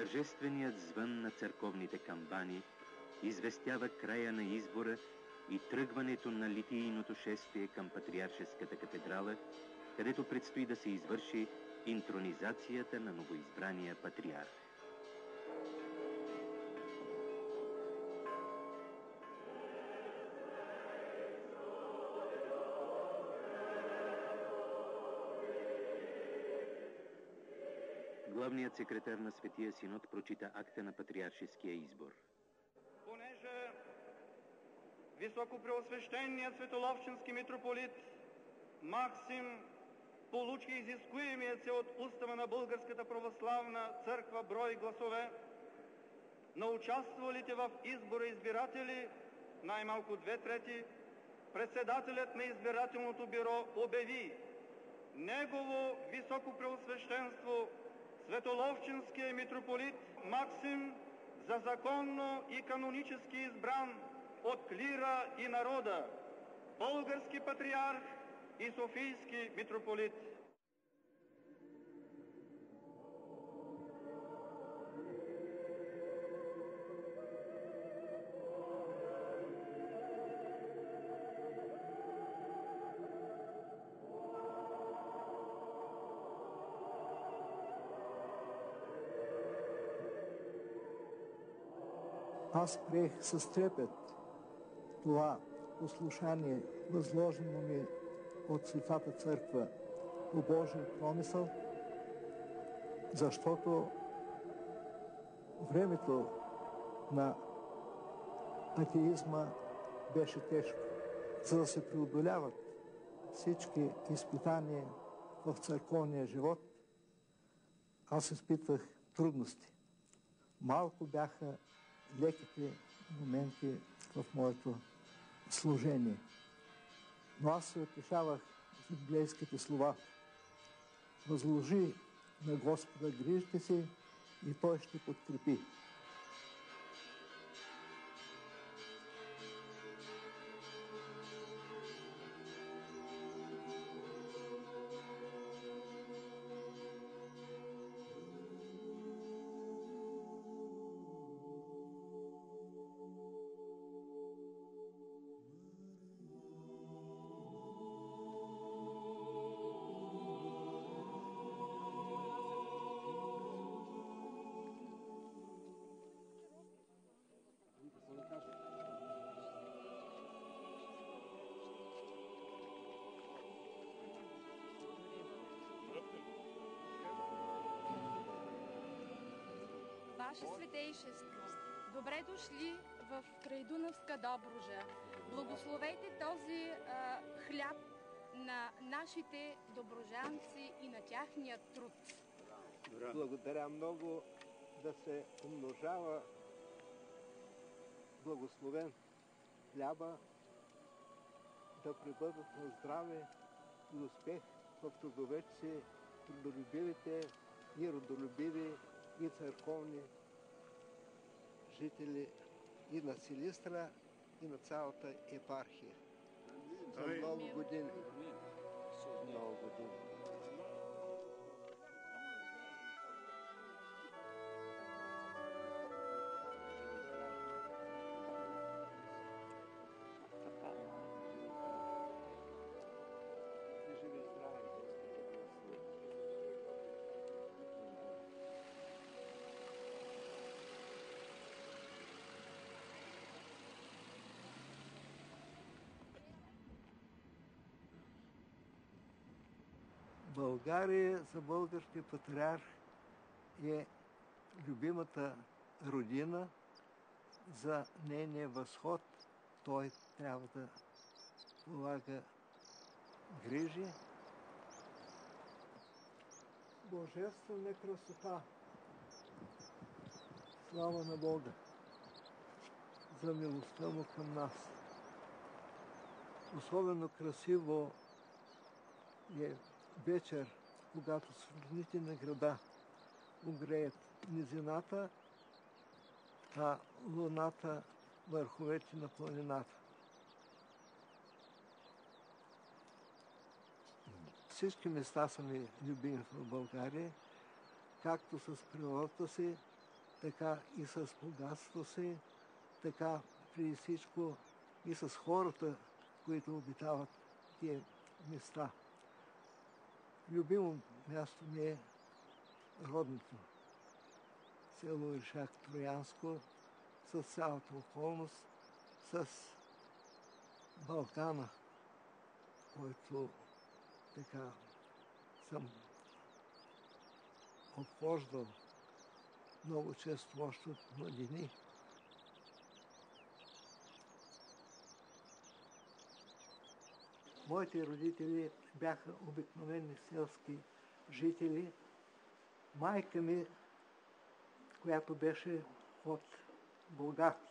Тържественият звън на църковните камбани известява края на избора и тръгването на литийното шествие към Патриаршеската катедрала, където предстои да се извърши интронизацията на новоизбрания патриарх. Главният секретар на Светия Синод прочита акта на патриаршеския избор. Понеже Високопреосвещеният светоловченски митрополит Максим получи изискуемият се от устава на Българската православна църква брой гласове, на участвалите в избора избиратели, най-малко 2/3, председателят на избирателното бюро обяви Негово Високопреосвещенство Светоловченския митрополит Максим за законно и канонически избран от клира и народа, български патриарх и софийски митрополит. Аз приех с трепет това послушание, възложено ми от Светата Църква по Божия промисъл, защото времето на атеизма беше тежко. За да се преодоляват всички изпитания в църковния живот, аз изпитвах трудности. Малко бяха леките моменти в моето служение. Но аз се утешавах с библейските слова. Възложи на Господа грижите си и Той ще подкрепи. Ваше Светейшество, добре дошли в Крайдунавска Добруджа. Благословете този хляб на нашите добруджанци и на тяхния труд. Благодаря много, да се умножава благословен хляба, да пребъдат на здраве и успех в трудовете си трудолюбивите и родолюбиви и църковни жители и на Силистра, и на цялата епархия. За много години. Много години. България за българския патриарх е любимата родина. За нейния възход той трябва да полага грижи. Божествена красота! Слава на Бога за милостта му към нас. Особено красиво е вечер, когато светлините на града огреят низината, а луната върховете на планината. Всички места са ми любими в България, както с природата си, така и с богатство си, така преди всичко и с хората, които обитават тия места. Любимо място ми е родното село Орешак Троянско, с цялата околност, с Балкана, който така съм обхождал много често още от младини. Моите родители бяха обикновени селски жители. Майка ми, която беше от богат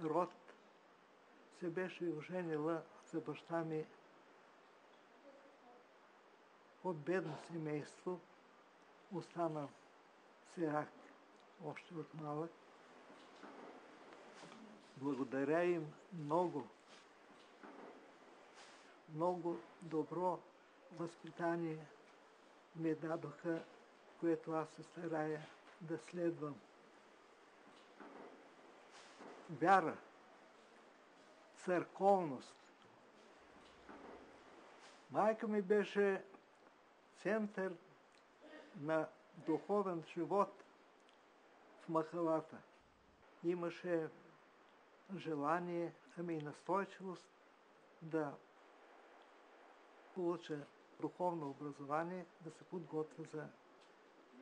род, се беше оженила за баща ми от бедно семейство. Остана сирак още от малък. Благодаря им много добро възпитание ми дадоха, което аз се старая да следвам. Вяра, църковност. Майка ми беше център на духовен живот в махалата. Имаше желание, ами и настойчивост да получа духовно образование, да се подготвя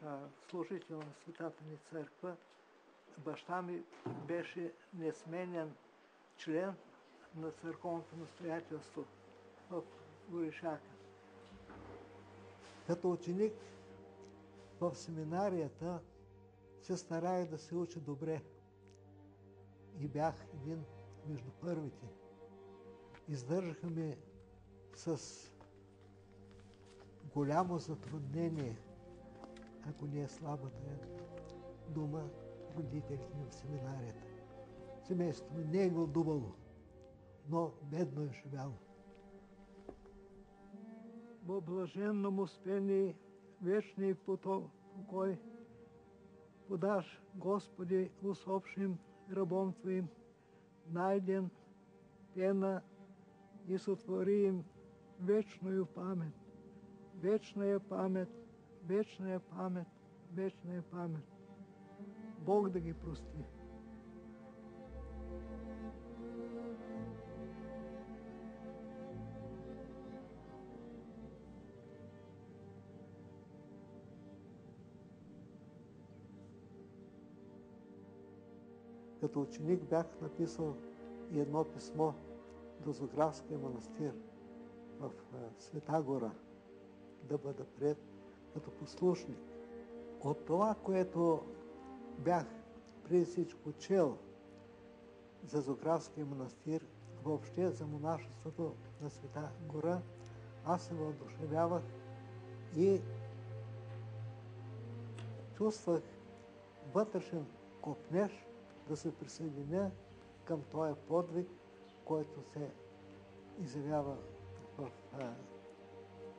за служител на Светата ни църква. Баща ми беше несменен член на църковното настоятелство в Орешака. Като ученик в семинарията се старая да се уча добре и бях един между първите. Издържаха ме с голямо затруднение, ако не е слабата дума, родителите ми в семинарията. Семейството ми не е гладувало, но бедно е живяло. Во блаженном успении вечный покой подашь, Господи, усопшим рабом Твоим, найден пена и сотвори им вечную память, вечная память, вечная память, вечная память. Бог да ги прости. Като ученик бях написал и едно писмо до Зографския манастир в Света гора, да бъда приет като послушник. От това, което бях преди всичко чел за Зографския манастир, въобще за монашеството на Света гора, аз се въодушевявах и чувствах вътрешен копнеж да се присъединя към този подвиг, който се изявява в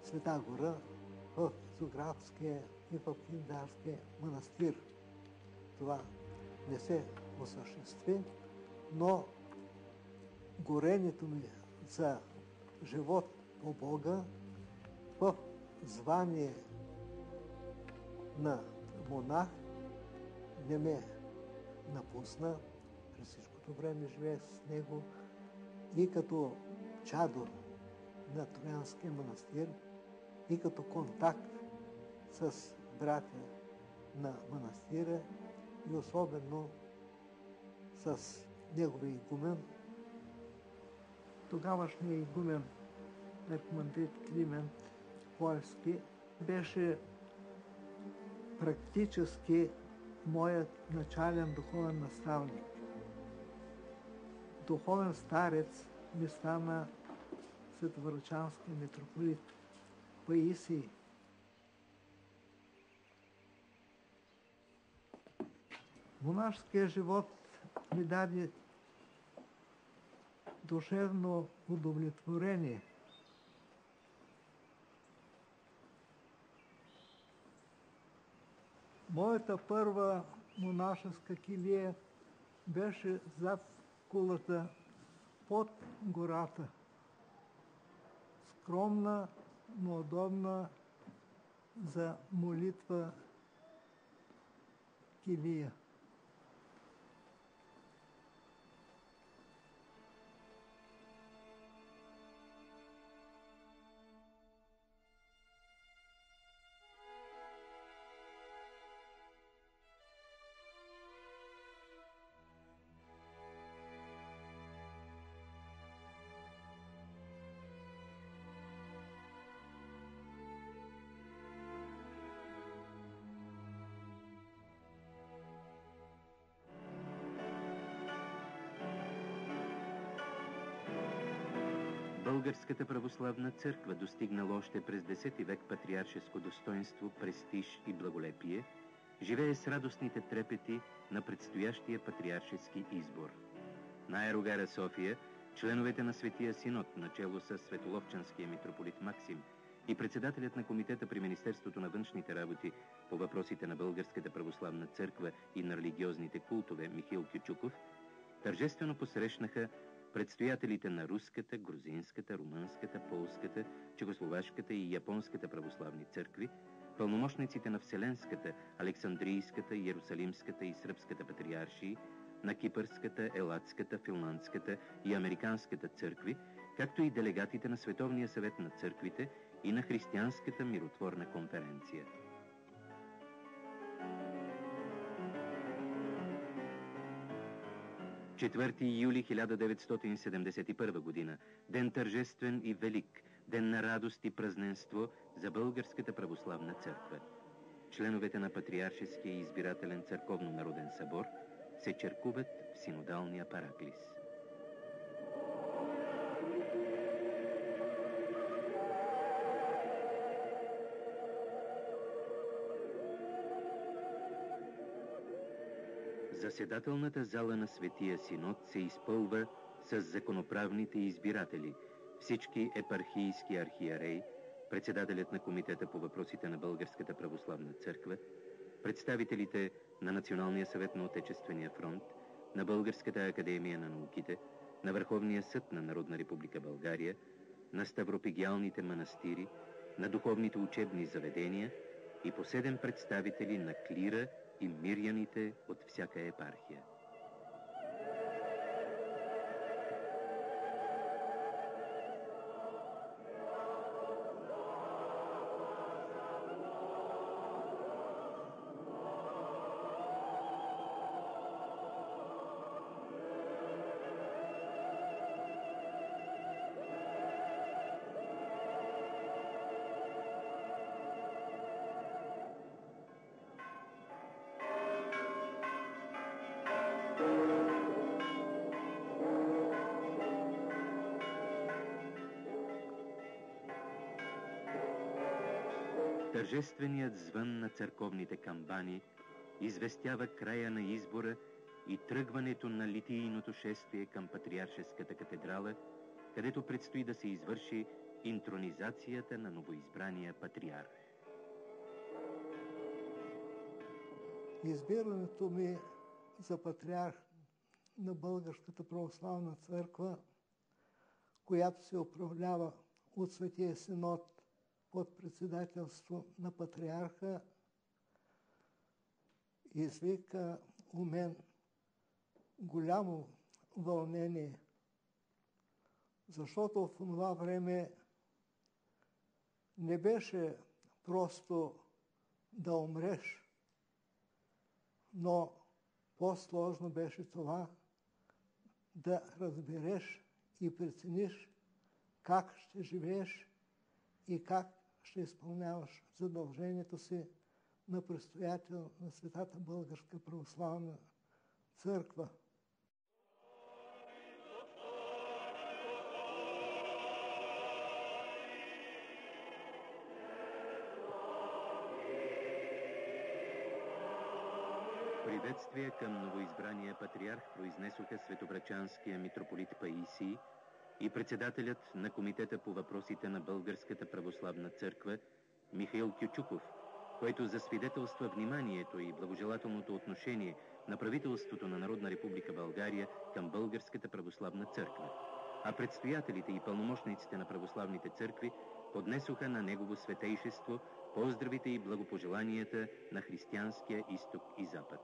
Света гора, в Зографския и в Хиндарския манастир. Това не се осъществи, но горенето ми за живот по Бога в звание на монах не ме напусна. През всичкото време живеех с него и като чадор на Троянския манастир, и като контакт с братя на манастира и особено с неговия игумен. Тогавашният игумен, архимандрит Климент Польски, беше практически моят начален духовен наставник. Духовен старец ми стана Световръчанския митрополит Паисий. Монашкият живот ми даде душевно удовлетворение. Моята първа монашеска килия беше зад кулата, под гората. Скромна, но удобна за молитва килия. Българската православна църква достигнала още през X век патриаршеско достоинство, престиж и благолепие, живее с радостните трепети на предстоящия патриаршески избор. На аерогара София членовете на Светия Синод, начело с светоловчанския митрополит Максим и председателят на комитета при Министерството на външните работи по въпросите на Българската православна църква и на религиозните култове Михаил Кючуков, тържествено посрещнаха предстоятелите на руската, грузинската, румънската, полската, чехословашката и японската православни църкви, пълномощниците на Вселенската, Александрийската, Иерусалимската и Сръбската патриаршии, на Кипърската, Елатската, Финландската и Американската църкви, както и делегатите на Световния съвет на църквите и на Християнската миротворна конференция. Четвърти юли 1971 година. Ден тържествен и велик, ден на радост и празненство за Българската православна църква. Членовете на Патриаршеския избирателен църковно-народен събор се черкуват в синодалния параклис. Заседателната зала на Светия Синод се изпълва с законоправните избиратели, всички епархийски архиереи, председателят на комитета по въпросите на Българската православна църква, представителите на Националния съвет на Отечествения фронт, на Българската академия на науките, на Върховния съд на Народна република България, на ставропигиалните манастири, на духовните учебни заведения и по 7 представители на клира и миряните от всяка епархия. Тържественият звън на църковните камбани известява края на избора и тръгването на литийното шествие към Патриаршеската катедрала, където предстои да се извърши интронизацията на новоизбрания патриарх. Избирането ми за патриарх на Българската православна църква, която се управлява от Светия Синод под председателство на патриарха, извика у мен голямо вълнение, защото в това време не беше просто да умреш, но по-сложно беше това да разбереш и прецениш как ще живееш и как ще изпълняваш задължението си на предстоятел на Светата Българска православна църква. Приветствия към новоизбрания патриарх произнесоха световрачанския митрополит Паисий и председателят на комитета по въпросите на Българската православна църква Михаил Кючуков, което засвидетелства вниманието и благожелателното отношение на правителството на Народна република България към Българската православна църква, а предстоятелите и пълномощниците на православните църкви поднесоха на Негово светейшество поздравите и благопожеланията на християнския изток и запад.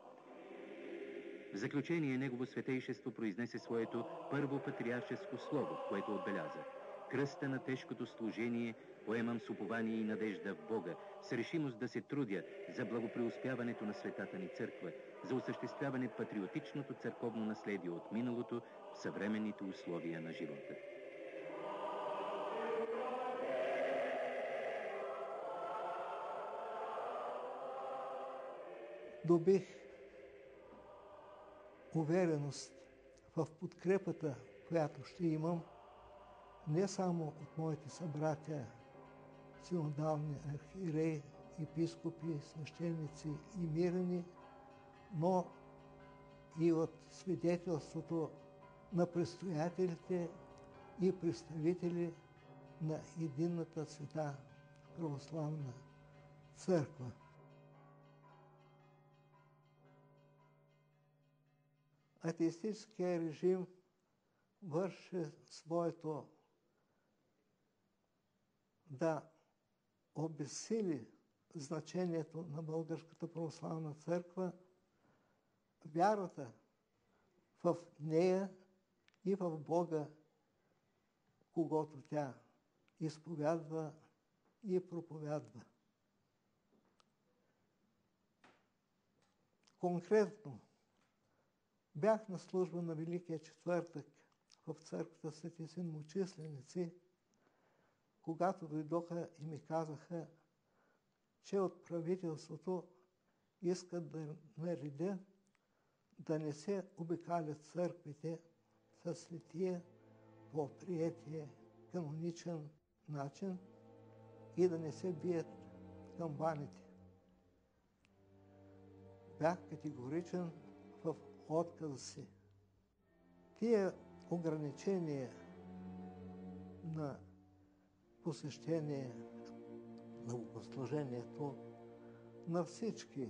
В заключение Негово светейшество произнесе своето първо патриаршеско слово, в което отбеляза: кръста на тежкото служение поемам с упование и надежда в Бога, с решимост да се трудя за благопреуспяването на светата ни църква, за осъществяване патриотичното църковно наследие от миналото в съвременните условия на живота. Добих увереност в подкрепата, която ще имам не само от моите събратя, синодални архиереи, епископи, свещеници и миряни, но и от свидетелството на предстоятелите и представители на единната света православна църква. Атеистическият режим върши своето да обезсили значението на Българската православна църква, вярата в нея и в Бога, когото тя изповядва и проповядва. Конкретно, бях на служба на Великия четвъртък в църквата Свети Син Мучисленици, когато дойдоха и ми казаха, че от правителството искат да наредят да не се обикалят църквите с светия по приетия каноничен начин и да не се бият камбаните. Бях категоричен в отказа си. Тия ограничения на посещение на богослужението на всички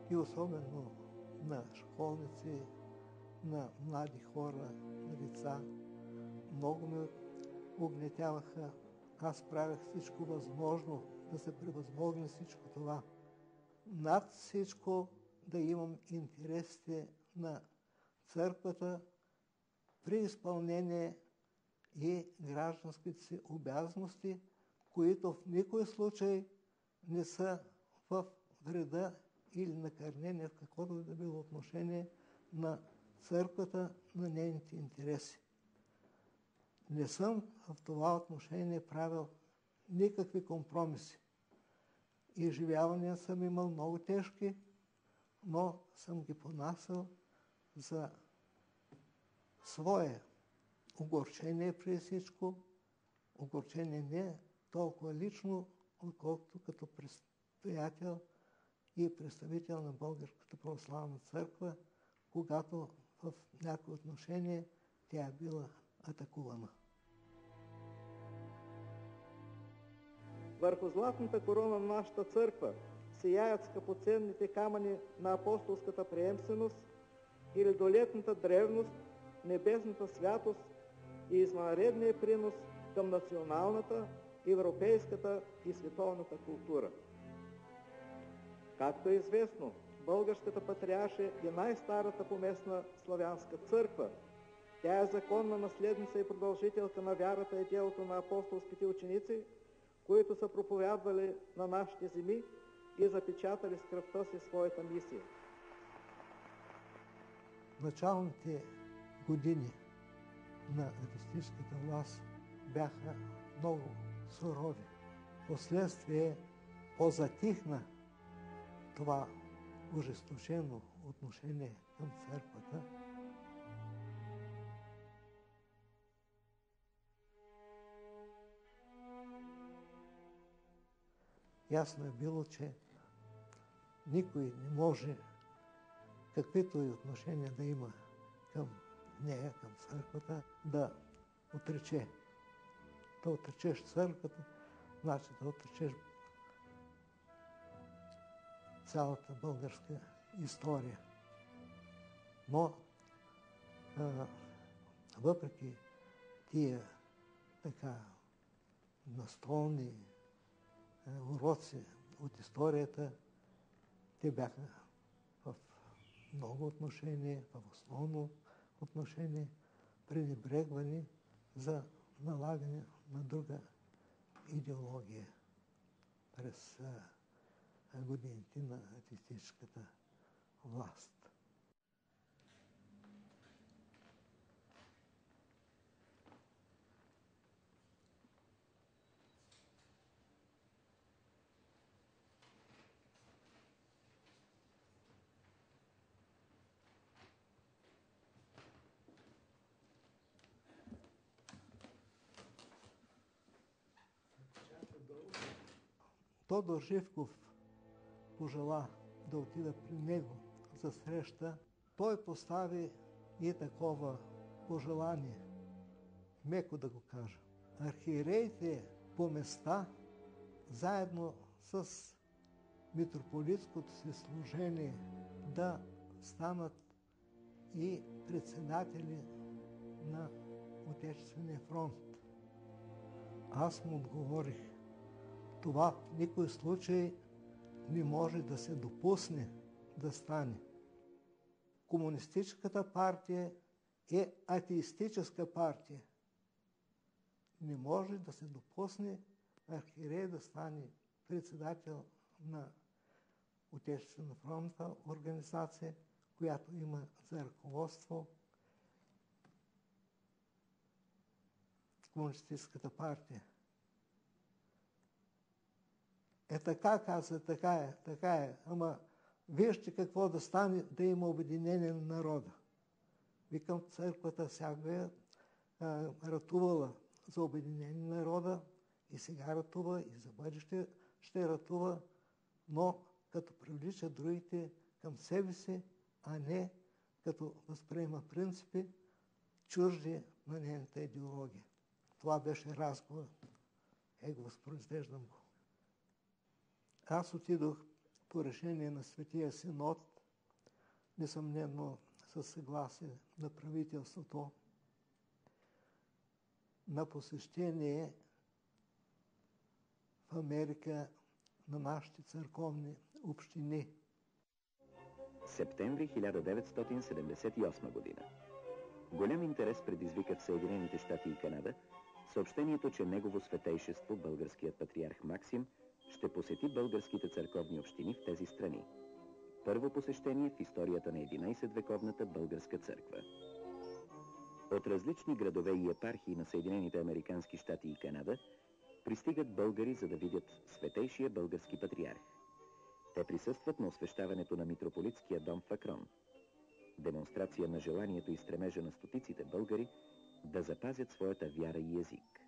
и особено на школници, на млади хора, на деца, много ме угнетяваха. Аз правях всичко възможно да се превъзмогне всичко това. Над всичко да имам интересите на църквата при изпълнение и гражданските си обязаности, които в никой случай не са в вреда или накърнение в каквото да било отношение на църквата, на нейните интереси. Не съм в това отношение правил никакви компромиси. Изживявания съм имал много тежки, но съм ги понасял за свое огорчение при всичко, огорчение не толкова лично, отколкото като предстоятел и представител на Българската православна църква, когато в някои отношение тя е била атакувана. Върху златната корона на нашата църква сияят скъпоценните камъни на апостолската приемственост и ледолетната древност, небесната святост и извънредния принос към националната, европейската и световната култура. Както е известно, Българската патриаршия е най-старата поместна славянска църква. Тя е законна наследница и продължителка на вярата и делото на апостолските ученици, които са проповядвали на нашите земи и запечатали с кръвта си своята мисия. Началните години на атеистическата власт бяха много сурови. Впоследствие позатихна това ожесточено отношение към църквата. Ясно е било, че никой не може, каквито и отношения да има към нея, към църквата, да отрече. Да отречеш църквата, значи да отречеш цялата българска история. Но въпреки тия така настолни уроци от историята, те бяха в много отношения, в основно отношение, пренебрегвани за налагане на друга идеология през годините на атеистическата власт. Тодор Живков пожела да отида при него за среща. Той постави и такова пожелание, меко да го кажа. Архиереите по места, заедно с митрополитското си служение, да станат и председатели на Отечествения фронт. Аз му отговорих, това в никой случай не може да се допусне да стане. Комунистическата партия е атеистическа партия. Не може да се допусне архиерей да стане председател на Отечествена фронтова организация, която има за ръководство Комунистическата партия. Така каза, така е. Ама вижте какво да стане, да има обединение на народа. Викам, църквата всяка ратувала за обединение на народа и сега ратува, и за бъдеще ще ратува, но като привлича другите към себе си, а не като възприема принципи, чужди на нейната идеология. Това беше разговор. Го възпроизвеждам го. Аз отидох по решение на Светия Синод, несъмнено със съгласие на правителството, на посещение в Америка на нашите църковни общини. Септември 1978 година. Голям интерес предизвика в Съединените щати и Канада съобщението, че Негово Светейшество, българският патриарх Максим, ще посети българските църковни общини в тези страни. Първо посещение в историята на 11-вековната българска църква. От различни градове и епархии на Съединените американски щати и Канада пристигат българи, за да видят Светейшия български патриарх. Те присъстват на освещаването на митрополитския дом в Акрон. Демонстрация на желанието и стремежа на стотиците българи да запазят своята вяра и език.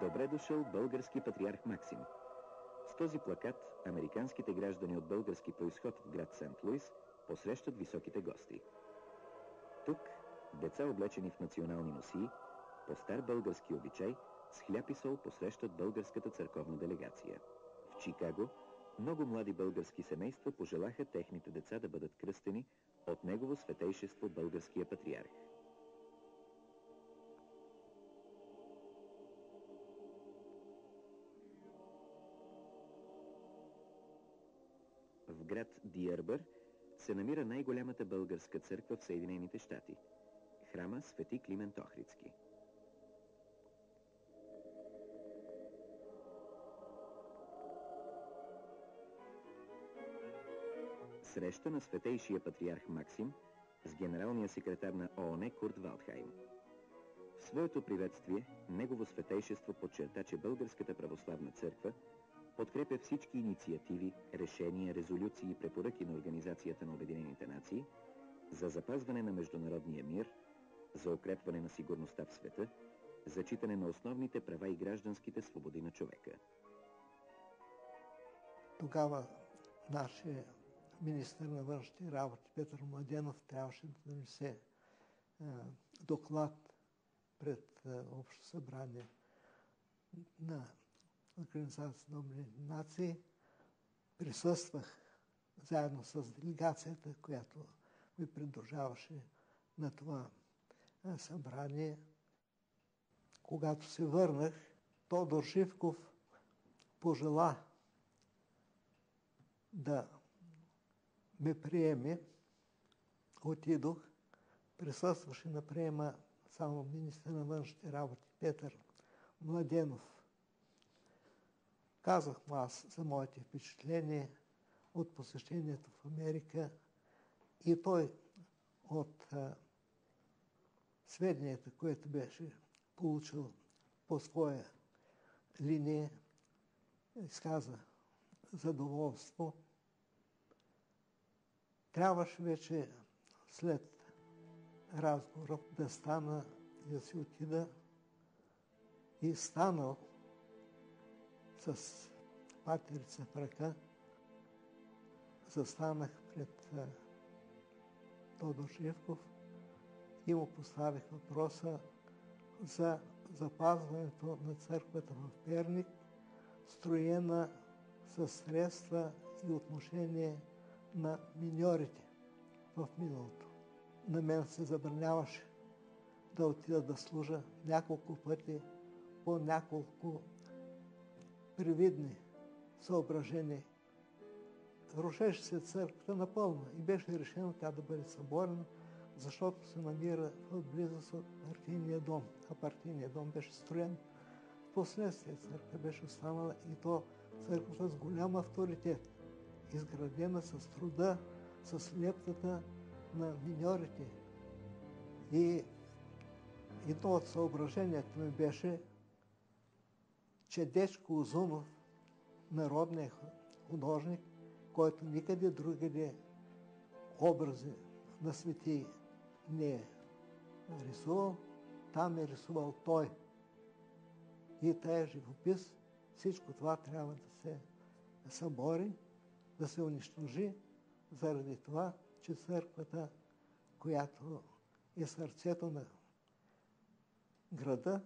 Добре дошъл български патриарх Максим. С този плакат американските граждани от български произход в град Сент-Луис посрещат високите гости. Тук деца, облечени в национални носии, по стар български обичай, с хляб и сол посрещат българската църковна делегация. В Чикаго много млади български семейства пожелаха техните деца да бъдат кръстени от Негово Светейшество българския патриарх. В град Диърбър се намира най-голямата българска църква в Съединените щати – храма Свети Климент Охридски. Среща на Светейшия патриарх Максим с генералния секретар на ООН Курт Валдхайм. В своето приветствие Негово Светейшество подчерта, че Българската православна църква подкрепя всички инициативи, решения, резолюции и препоръки на Организацията на Обединените нации за запазване на международния мир, за укрепване на сигурността в света, зачитане на основните права и гражданските свободи на човека. Тогава нашия министър на външните работи Петър Младенов трябваше да донесе доклад пред Общо събрание на Организацията на Обединените нации. Присъствах заедно с делегацията, която ми придружаваше на това събрание. Когато се върнах, Тодор Живков пожела да ме приеме. Отидох. Присъстваше на приема само министър на външните работи Петър Младенов. Казах му аз за моите впечатления от посещението в Америка и той от сведенията, които беше получил по своя линия, изказа задоволство. Трябваше вече след разговора да стана и да си отида. И станал с патерица в ръка, застанах пред Тодор Живков и му поставих въпроса за запазването на църквата в Перник, строена със средства и отношение на миньорите в миналото. На мен се забраняваше да отида да служа няколко пъти по няколко привидни съображения. Рушеше се църквата напълно и беше решено тя да бъде съборена, защото се намира в близост от партийния дом. А партийният дом беше строен. Впоследствие църква беше останала и то църквата с голям авторитет, изградена с труда, с лептата на миньорите. И едно от съображението ми беше, че Дечко Узунов, народният художник, който никъде другаде образи на светии не е рисувал, там е рисувал той. И тая живопис, всичко това трябва да се събори, да се унищожи, заради това, че църквата, която е сърцето на града,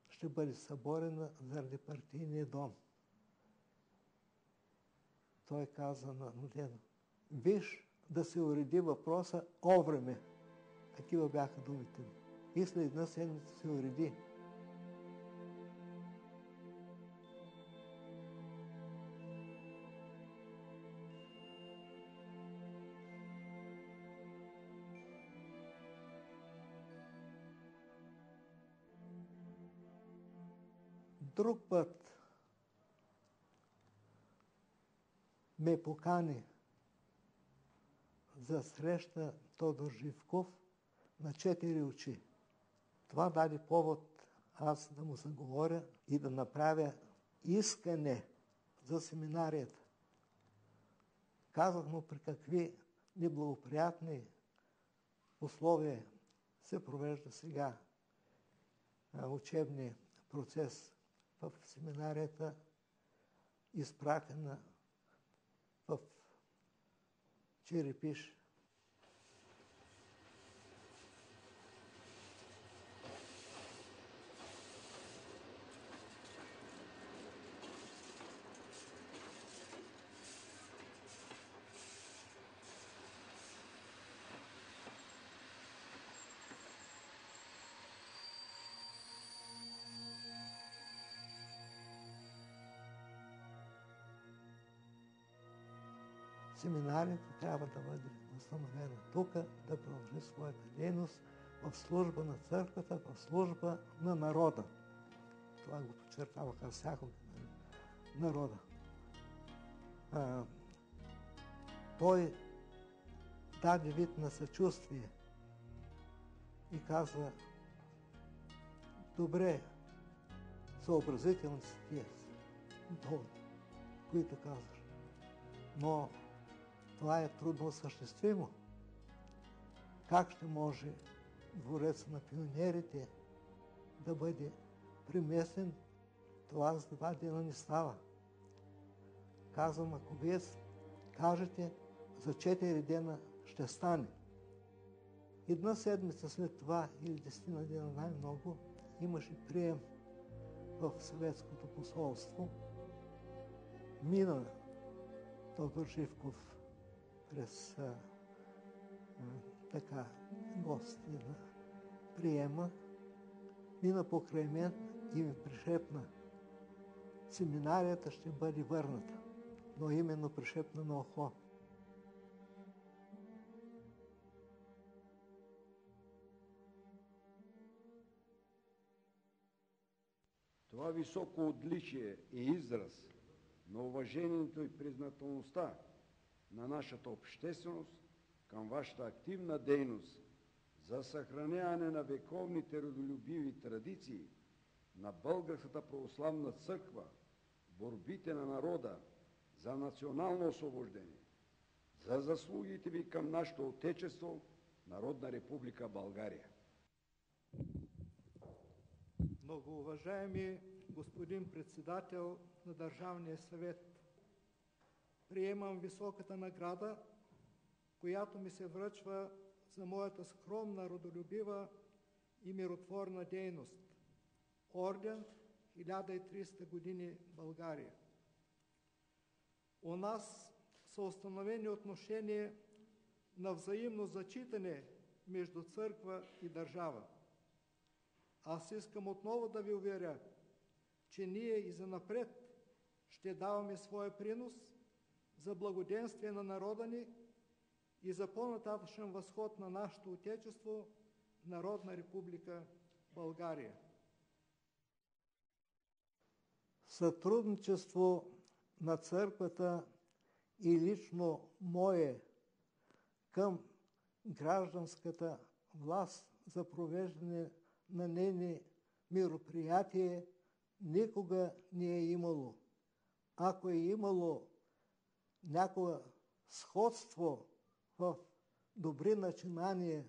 ще бъде съборена заради партийния дом. Той каза на Младенов: виж да се уреди въпроса овреме. Такива бяха думите ми. И след една седмица се уреди. Друг път ме покани за среща Тодор Живков на 4 очи. Това даде повод аз да му заговоря и да направя искане за семинарията. Казах му при какви неблагоприятни условия се провежда сега учебния процес в семинарията, изпратена в Черепиш. Семинарията трябва да бъде установена тук, да продължи своята дейност в служба на църквата, в служба на народа. Това го подчертаваха всякога народа. Той даде вид на съчувствие и каза: добре, съобразителни са тия доводи, които казваш, но това е трудно осъществимо. Как ще може дворец на пионерите да бъде преместен? Това за 2 дена не става. Казвам, ако вие кажете, за 4 дена ще стане. Една седмица след това, или 10 дена най-много, имаше прием в съветското посолство. Мина Тодор Живков през гости на приема, мина покрай мен и ми пришепна: семинарията ще бъде върната, но именно пришепна на ухо. Това високо отличие и израз на уважението и признателността на нашата общественост към вашата активна дейност за съхраняване на вековните родолюбиви традиции на Българската православна църква, борбите на народа за национално освобождение, за заслугите ви към нашето Отечество, Народна република България. Многоуважаеми господин председател на Държавния съвет, приемам високата награда, която ми се връчва за моята скромна, родолюбива и миротворна дейност. Орден 1300 години България. У нас са установени отношения на взаимно зачитане между църква и държава. Аз искам отново да ви уверя, че ние и занапред ще даваме своя принос за благоденствие на народа ни и за по-нататъчен възход на нашето Отечество, Народна република България. Сътрудничество на църквата и лично мое към гражданската власт за провеждане на нейни мероприятия никога не е имало. Ако е имало някое сходство в добри начинания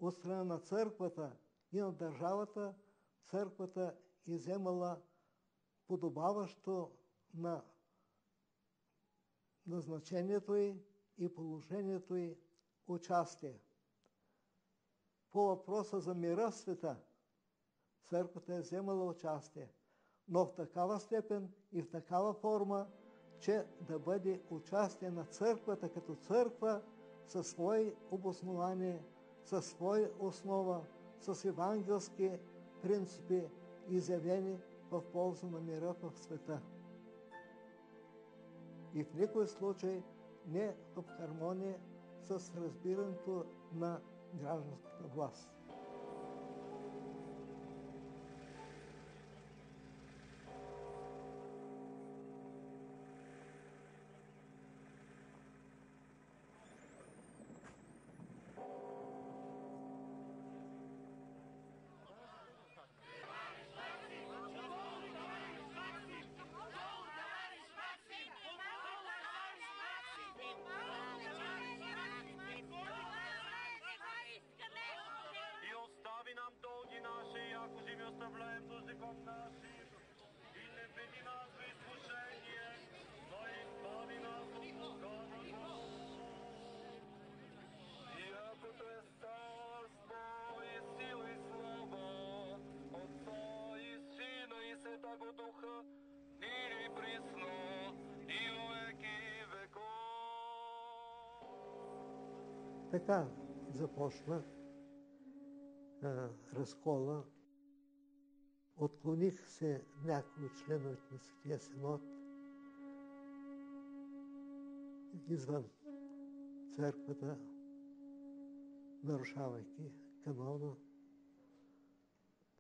от страна на църквата и на държавата, църквата е вземала подобаващо на назначението й и положението й участие. По въпроса за мира в света, църквата е вземала участие, но в такава степен и в такава форма, че да бъде участие на църквата като църква със свои обоснования, със своя основа, с евангелски принципи, изявени в полза на мира в света. И в никой случай не в хармония с разбирането на гражданската власт. Така започна разкола. Отклоних се някои от членовете на Светия Синод извън църквата, нарушавайки канона,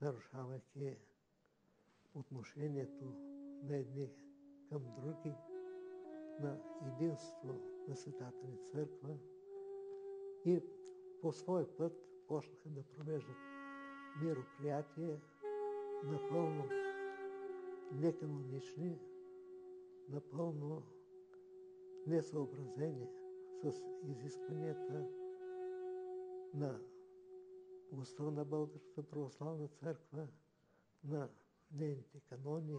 нарушавайки отношението на едни към други, на единство на Светата ни църква, и по свой път почнаха да провеждат мероприятия напълно неканонични, напълно несъобразени с изискванията на устава на Българската православна църква, на нейните канони,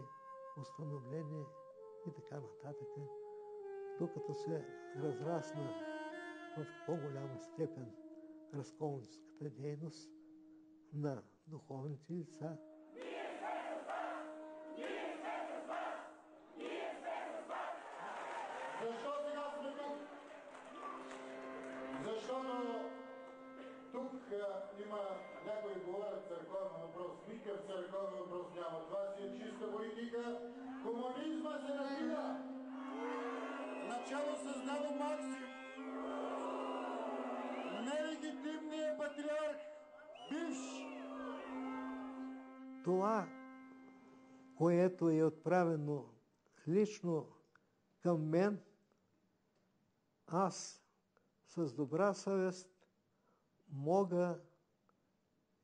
установления и така нататък, докато се разрасна в по-голяма степен разколническата дейност на духовните лица. Ние Защо сега сме тук? Защото тук има някои говорят църковен въпрос. Никакъв църковен въпрос няма. Това си е чиста политика. Комунизма се набира. Начало създава Максим. Нелегитимният патриарх. Бивш. Това, което е отправено лично към мен, аз с добра съвест мога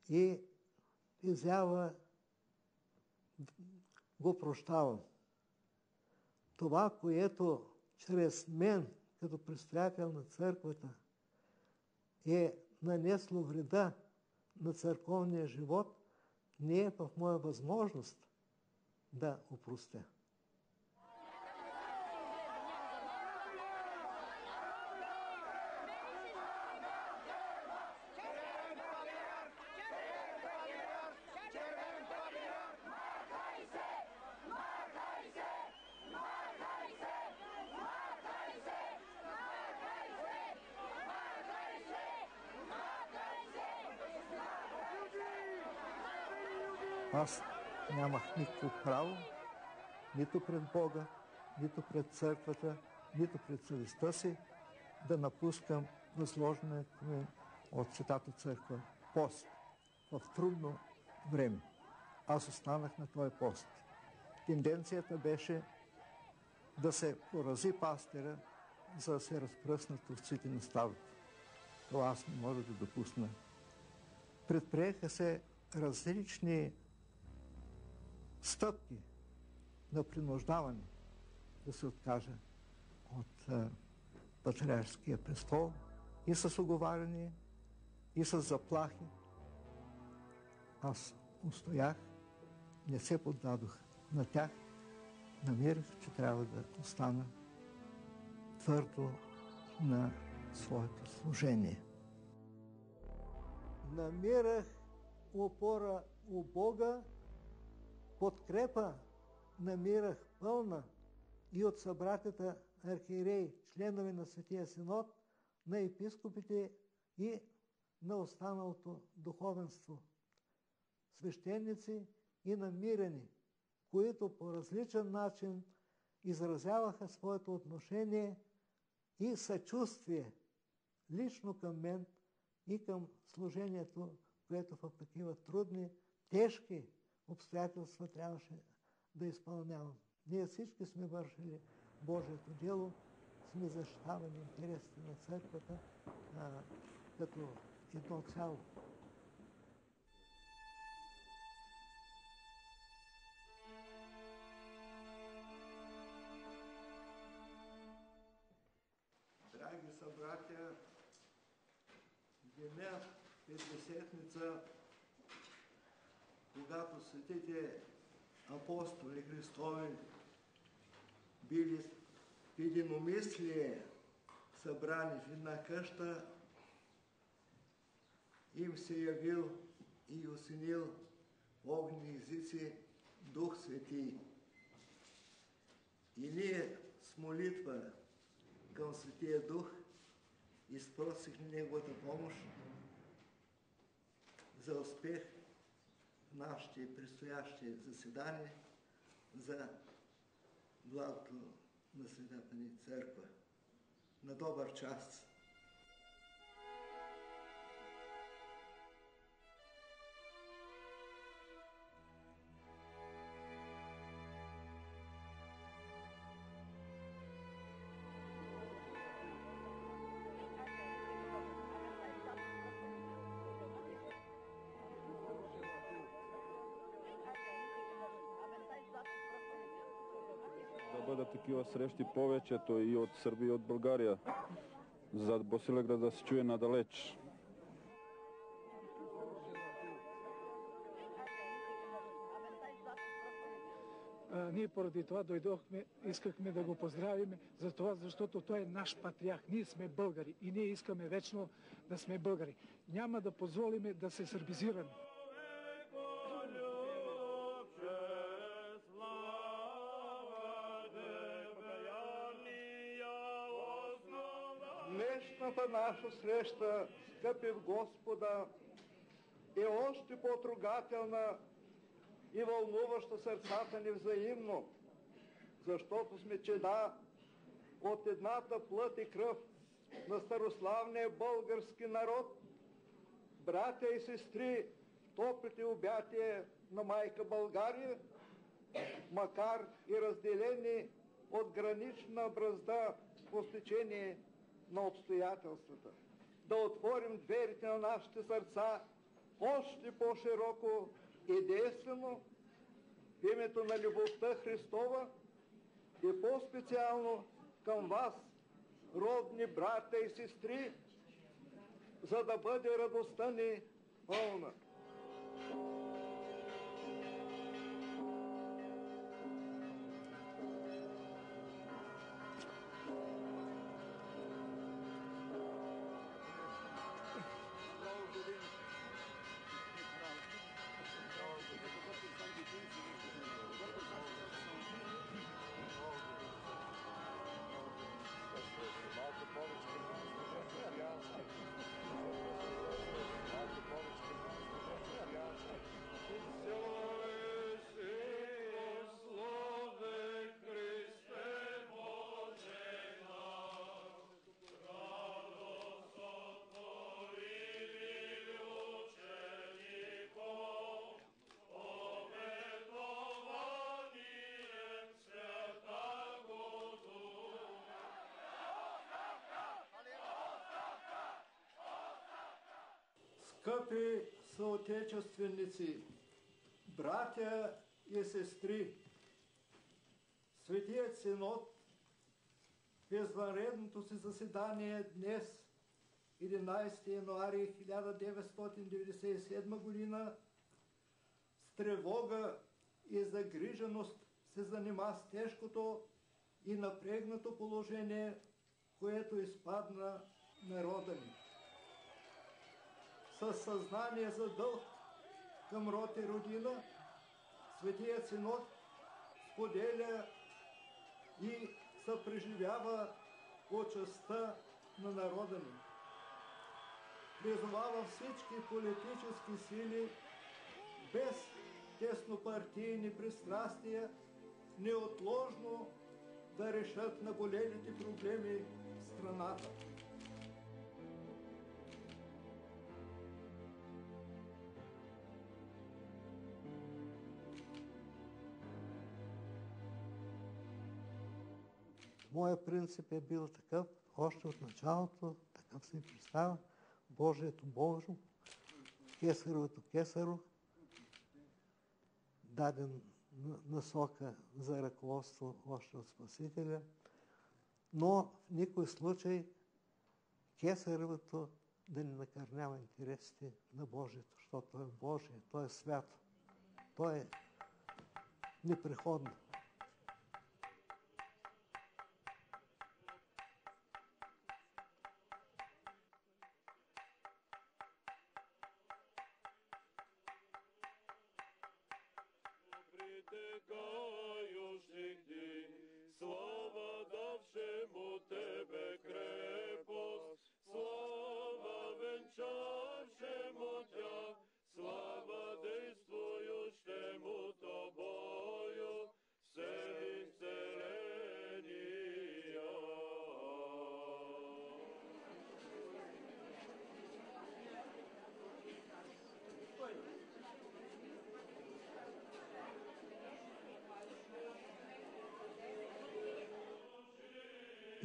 и изява го прощавам. Това, което чрез мен, като предстоятел на църквата, е нанесло вреда на църковния живот, не е в моя възможност да опростя. Аз нямах никакво право, нито пред Бога, нито пред църквата, нито пред съвестта си, да напускам възложената ми от Светата църква пост в трудно време. Аз останах на този пост. Тенденцията беше да се порази пастира, за да се разпръснат овците на стадото. Това аз не мога да допусна. Предприеха се различни стъпки на принуждаване да се откаже от патриаршеския престол и с уговаряне, и с заплахи. Аз устоях, не се поддадох на тях, намирах, че трябва да остана твърдо на своето служение. Намирах опора у Бога, подкрепа намирах пълна и от събратята архиереи, членове на Светия Синод, на епископите и на останалото духовенство, свещеници и намирени, които по различен начин изразяваха своето отношение и съчувствие лично към мен и към служението, което в такива трудни, тежки обстоятелства трябваше да изпълнявам. Ние всички сме вършили Божието дело, сме защитавали интересите на църквата като едно цяло. Драги събратя, деня Петдесетница, когато светите апостоли Христови били в единомислие събрани в една къща, им се явил и осенил огнени езици Дух Свети. И ние с молитва към Светия Дух изпросихме Неговата помощ за успех в нашите предстоящи заседания за благото на Светата ни църква. На добър час! Да бъдат такива срещи повечето и от Сърбия, и от България, за Босилеград да се чуе надалеч. Ние поради това дойдохме, искахме да го поздравим, за това, защото той е наш патриарх. Ние сме българи и ние искаме вечно да сме българи. Няма да позволиме да се сърбизираме. Днешната наша среща, скъпи в Господа, е още по-трогателна и вълнуваща сърцата ни взаимно, защото сме чеда от едната плът и кръв на старославния български народ, братя и сестри в топлите обятия на майка България, макар и разделени от гранична бразда по стечение на обстоятелствата. Да отворим дверите на нашите сърца още по-широко и действено в името на любовта Христова и по-специално към вас, родни братя и сестри, за да бъде радостта ни пълна. Скъпи съотечественици, братя и сестри, Светият Синод в извънредното си заседание днес, 11 януари 1997 година, с тревога и загриженост се занима с тежкото и напрегнато положение, което изпадна народа ни. Със съзнание за дълг към род и родина, Светият Синод споделя и съпреживява почестта на народа ни. Призовава всички политически сили без теснопартийни пристрастия неотложно да решат наболелите проблеми в страната. Моя принцип е бил такъв, още от началото, такъв си представя, Божието Божо, Кесаревото Кесаро, даден насока за ръководство още от Спасителя, но в никой случай Кесаревото да не накърнява интересите на Божието, защото то е Божие, то е свято, то е непреходно.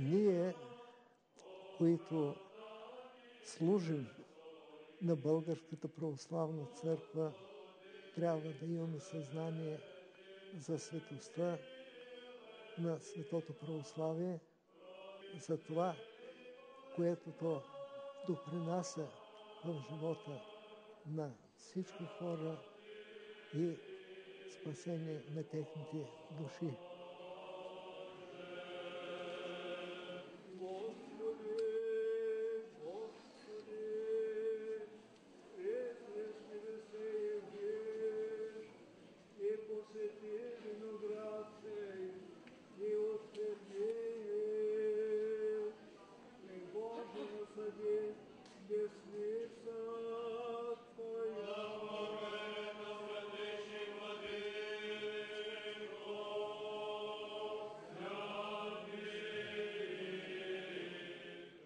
Ние, които служим на Българската православна църква, трябва да имаме съзнание за светостта на светото православие, за това, което то допринася в живота на всички хора и спасение на техните души.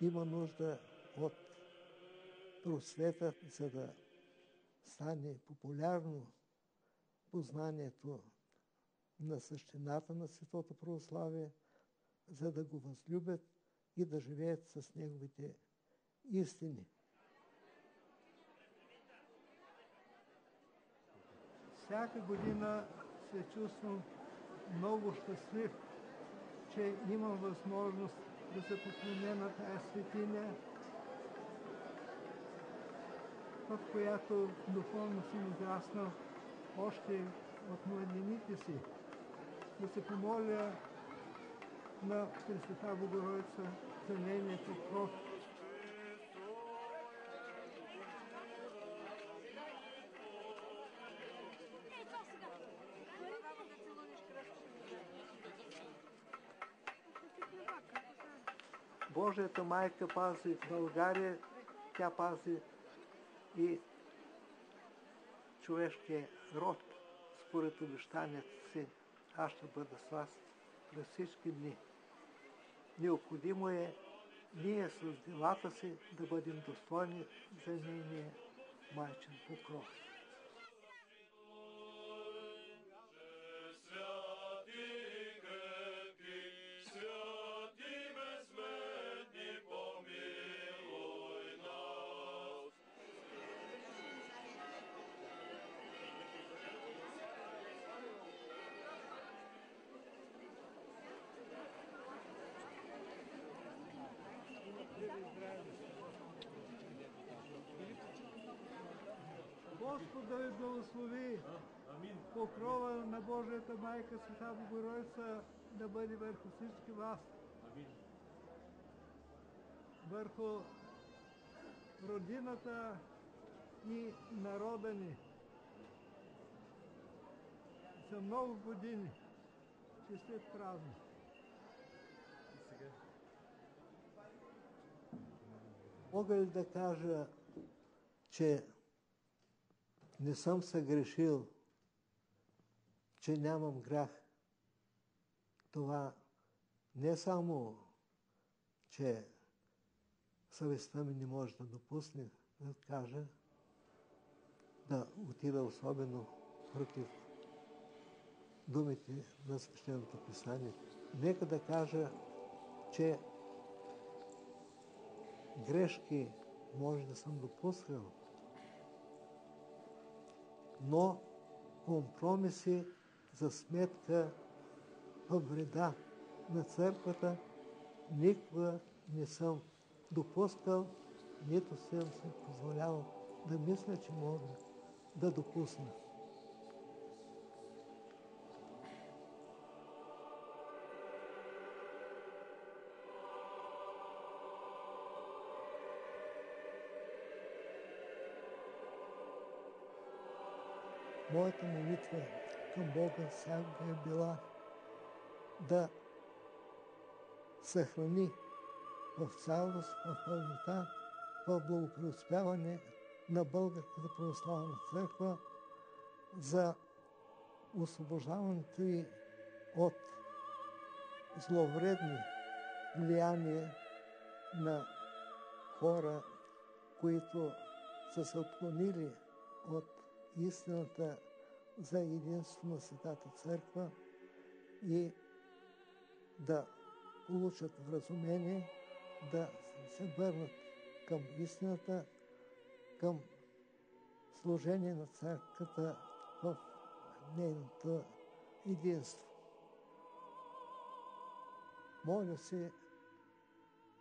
има нужда от просвета, за да стане популярно познанието на същината на Светото православие, за да го възлюбят и да живеят с неговите истини. Всяка година се чувствам много щастлив, че имам възможност да се поклоня на тая светиня, в която духовно съм израснал още от младените си. Да се помоля на Пресвета Богородица за нейния покров. Божията майка пази България, тя пази и човешкия род. Според обещанията си, аз ще бъда с вас през всички дни. Необходимо е ние с делата си да бъдем достойни за нейния майчин покров. Господ да ви благослови. Покрова на Божията майка Света Богородица да бъде върху всички вас. Върху родината и народа ни. За много години. Честит празник. Мога ли да кажа, че не съм съгрешил, че нямам грях? Това не само, че съвестта ми не може да допусне да кажа, да отида особено против думите на Свещеното писание. Нека да кажа, че грешки може да съм допускал, но компромиси за сметка във вреда на църквата никога не съм допускал, нито съм се позволявал да мисля, че мога да допусна. Моята молитва към Бога всякога е била да съхрани в цялост, в пълнота, в благопреуспяване на Българската православна църква за освобождаването ѝ от зловредни влияния на хора, които са се отклонили от истината за единство на Светата Църква и да получат вразумение, да се върнат към истината, към служение на Църквата в нейното единство. Моля се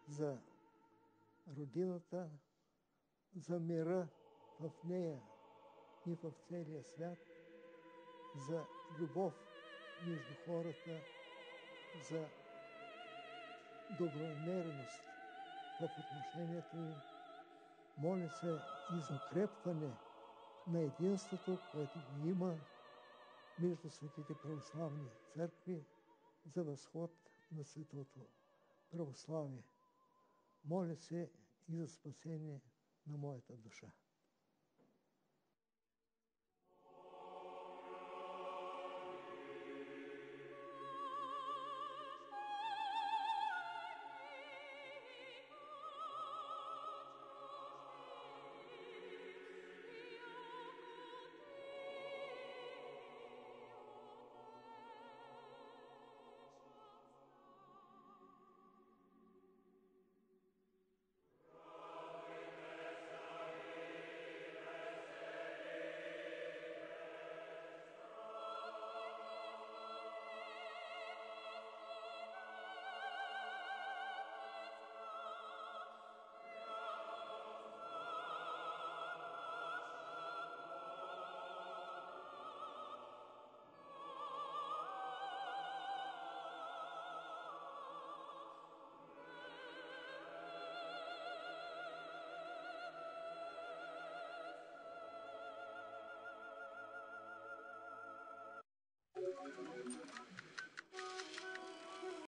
за родината, за мира в нея и в целия свят, за любов между хората, за добронамереност в отношението им. Моля се и за укрепване на единството, което го има между светите православни църкви за възход на светото православие. Моля се и за спасение на моята душа.